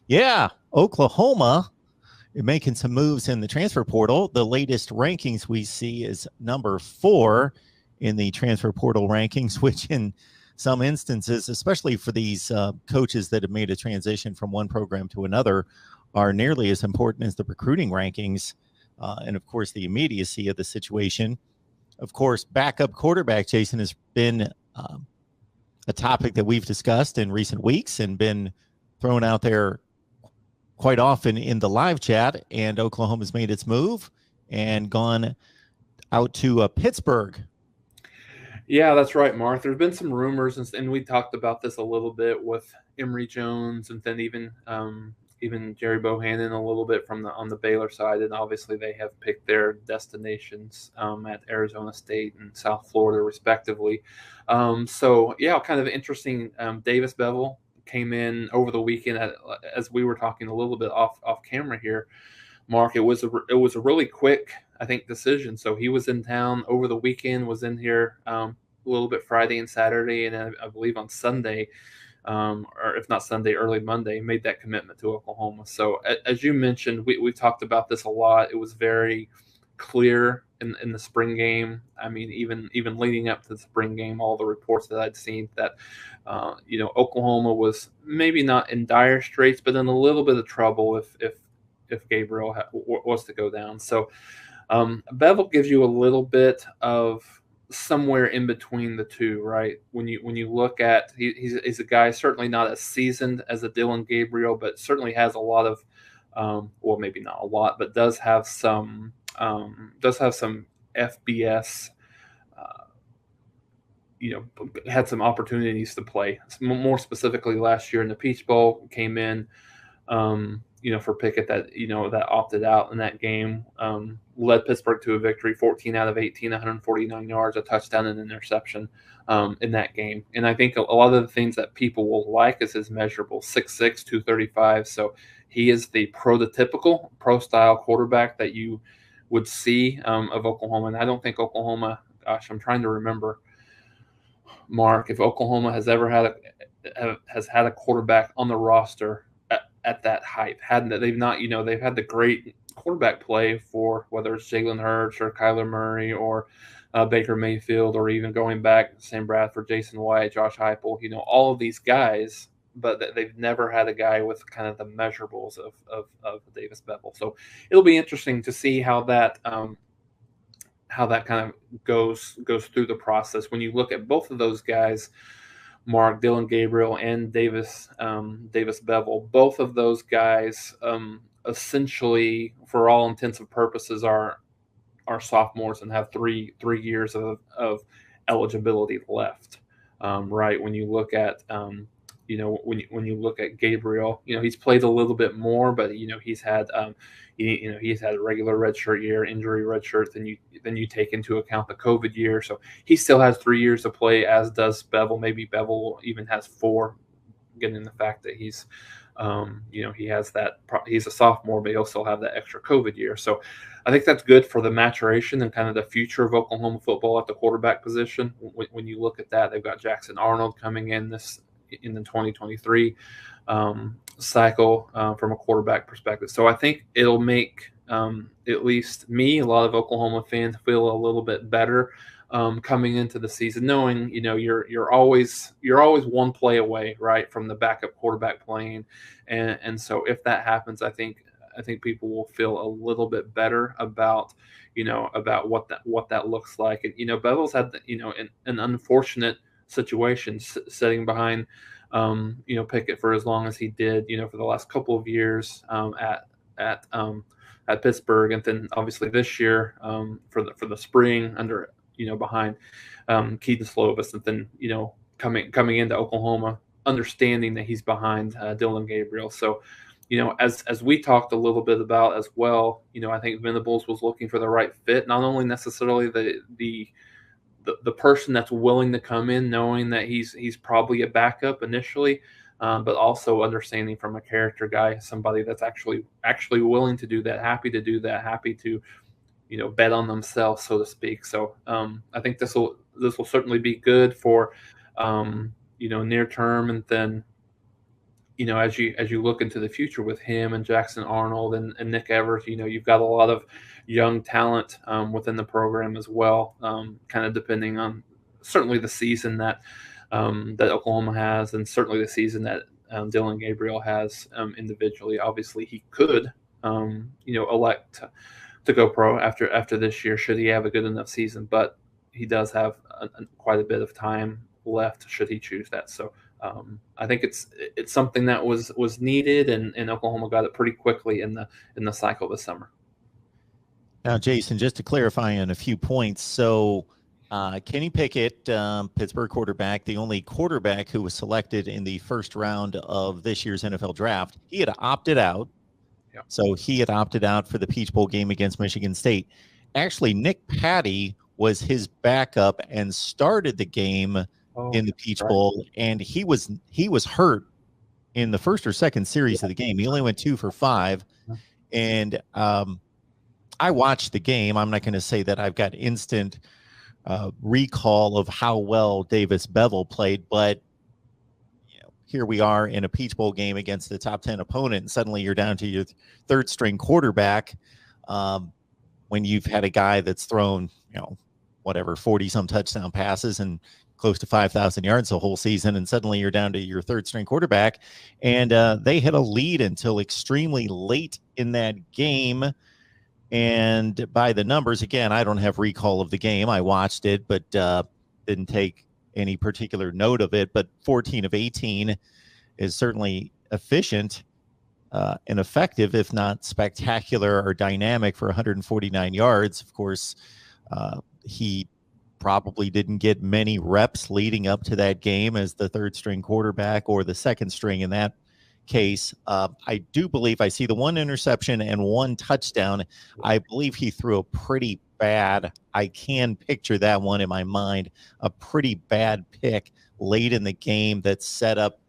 Yeah, Oklahoma making some moves in the transfer portal. The latest rankings we see is number 4 in the transfer portal rankings, which in some instances, especially for these coaches that have made a transition from one program to another, are nearly as important as the recruiting rankings. And of course, the immediacy of the situation. Of course, backup quarterback, Jason, has been a topic that we've discussed in recent weeks and been thrown out there quite often in the live chat. And Oklahoma's made its move and gone out to Pittsburgh. Yeah, that's right, Mark. There's been some rumors, and we talked about this a little bit with Emory Jones, and then even Jerry Bohannon a little bit from on the Baylor side, and obviously they have picked their destinations at Arizona State and South Florida, respectively. So yeah, kind of interesting. Davis Beville came in over the weekend, as we were talking a little bit off camera here, Mark. It was a really quick, I think, decision. So he was in town over the weekend, was in here a little bit Friday and Saturday, and I believe on Sunday, or if not Sunday, early Monday, made that commitment to Oklahoma. So as you mentioned, we talked about this a lot. It was very clear in the spring game. I mean, even leading up to the spring game, all the reports that I'd seen that Oklahoma was maybe not in dire straits, but in a little bit of trouble if Gabriel was to go down. So Bevel gives you a little bit of somewhere in between the two, right? When you look at he's a guy certainly not as seasoned as a Dylan Gabriel, but certainly has a lot of well, maybe not a lot, but does have some FBS. Had some opportunities to play. More specifically, last year in the Peach Bowl, came in. For Pickett that opted out in that game, led Pittsburgh to a victory, 14 out of 18, 149 yards, a touchdown and an interception in that game. And I think a lot of the things that people will like is his measurables, 6'6", 235. So he is the prototypical pro-style quarterback that you would see of Oklahoma. And I don't think Oklahoma, gosh, I'm trying to remember, Mark, if Oklahoma has ever had a quarterback on the roster at that height. They've had the great quarterback play for whether it's Jalen Hurts or Kyler Murray or Baker Mayfield, or even going back Sam Bradford, Jason White, Josh Heupel, all of these guys, but they've never had a guy with kind of the measurables of Davis Beville. So it'll be interesting to see how that kind of goes through the process. When you look at both of those guys, Mark, Dylan Gabriel, and Davis Beville, both of those guys essentially, for all intents and purposes, are sophomores and have three years of eligibility left. Right, when you look at when you look at Gabriel, he's played a little bit more, but he's had he's had a regular redshirt year, injury redshirt. Then you take into account the COVID year, so he still has 3 years to play, as does Beville. Maybe Beville even has 4, given the fact that he's he has that. He's a sophomore, but he'll still have that extra COVID year. So I think that's good for the maturation and kind of the future of Oklahoma football at the quarterback position. When you look at that, they've got Jackson Arnold coming in the 2023 cycle from a quarterback perspective. So I think it'll make at least me, a lot of Oklahoma fans, feel a little bit better coming into the season, knowing you're always one play away, right, from the backup quarterback playing, and so if that happens, I think people will feel a little bit better about what that looks like. And Bevel's had an unfortunate situation sitting behind Pickett for as long as he did, for the last couple of years at Pittsburgh, and then obviously this year for the spring under behind Keaton Slovis, and then coming into Oklahoma, understanding that he's behind Dylan Gabriel. So as we talked a little bit about as well, I think Venables was looking for the right fit, not only necessarily the person that's willing to come in knowing that he's probably a backup initially, but also understanding from a character guy, somebody that's actually willing to do that, happy to do that, happy to bet on themselves, so to speak. So I think this will certainly be good for near term, and then as you look into the future with him and Jackson Arnold and Nick Evers, you've got a lot of young talent within the program as well. Kind of depending on certainly the season that Oklahoma has, and certainly the season that Dylan Gabriel has individually. Obviously, he could elect to go pro after this year should he have a good enough season, but he does have quite a bit of time left should he choose that. So I think it's something that was needed, and Oklahoma got it pretty quickly in the cycle this summer. Now, Jason, just to clarify on a few points, so Kenny Pickett, Pittsburgh quarterback, the only quarterback who was selected in the first round of this year's NFL draft, he had opted out. Yeah. So he had opted out for the Peach Bowl game against Michigan State. Actually, Nick Patty was his backup and started the game in the Peach Bowl, and he was hurt in the first or second series of the game. He only went 2 for 5, and I watched the game. I'm not going to say that I've got instant recall of how well Davis Beville played, but here we are in a Peach Bowl game against the top 10 opponent, and suddenly you're down to your third string quarterback when you've had a guy that's thrown, 40 some touchdown passes and close to 5,000 yards the whole season, and suddenly you're down to your third string quarterback. And they had a lead until extremely late in that game. And by the numbers, again, I don't have recall of the game. I watched it, but didn't take any particular note of it. But 14 of 18 is certainly efficient and effective, if not spectacular or dynamic, for 149 yards. Of course, he probably didn't get many reps leading up to that game as the third string quarterback, or the second string in that case. I do believe I see the one interception and one touchdown. I believe he threw a pretty bad, I can picture that one in my mind, a pretty bad pick late in the game that set up,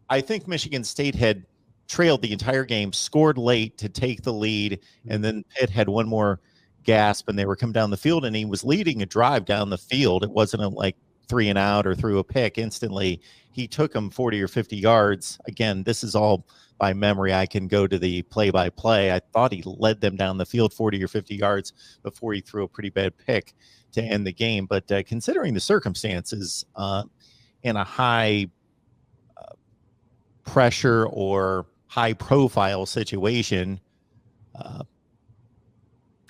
I think Michigan State had trailed the entire game, scored late to take the lead, and then Pitt had one more gasp and they were coming down the field, and he was leading a drive down the field. It wasn't like 3 and out or threw a pick instantly. He took him 40 or 50 yards. Again, this is all by memory. I can go to the play-by-play. I thought he led them down the field 40 or 50 yards before he threw a pretty bad pick to end the game. But considering the circumstances in a high pressure or high-profile situation,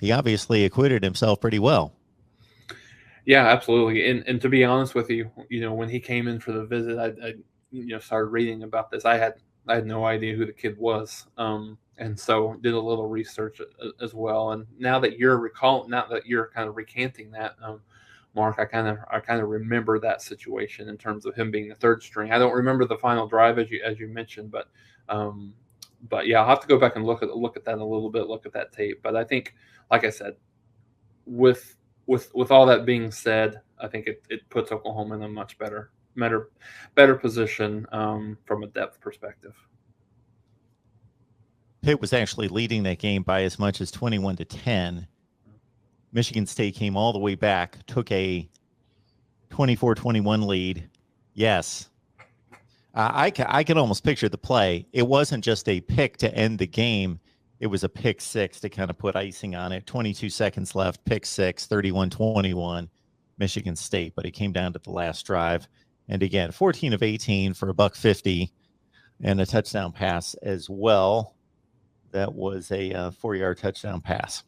he obviously acquitted himself pretty well. Yeah, absolutely. And to be honest with you, when he came in for the visit, I started reading about this. I had no idea who the kid was, and so did a little research as well. And now that you're kind of recanting that, Mark, I kind of remember that situation in terms of him being the third string. I don't remember the final drive as you mentioned, but yeah, I'll have to go back and look at that a little bit, look at that tape. But I think, like I said, with all that being said, I think it puts Oklahoma in a much better position from a depth perspective. Pitt was actually leading that game by as much as 21-10. Michigan State came all the way back, took a 24-21 lead. Yes. I can almost picture the play. It wasn't just a pick to end the game. It was a pick six to kind of put icing on it. 22 seconds left, pick six, 31-21, Michigan State. But it came down to the last drive. And again, 14 of 18 for $150 and a touchdown pass as well. That was a 4-yard touchdown pass.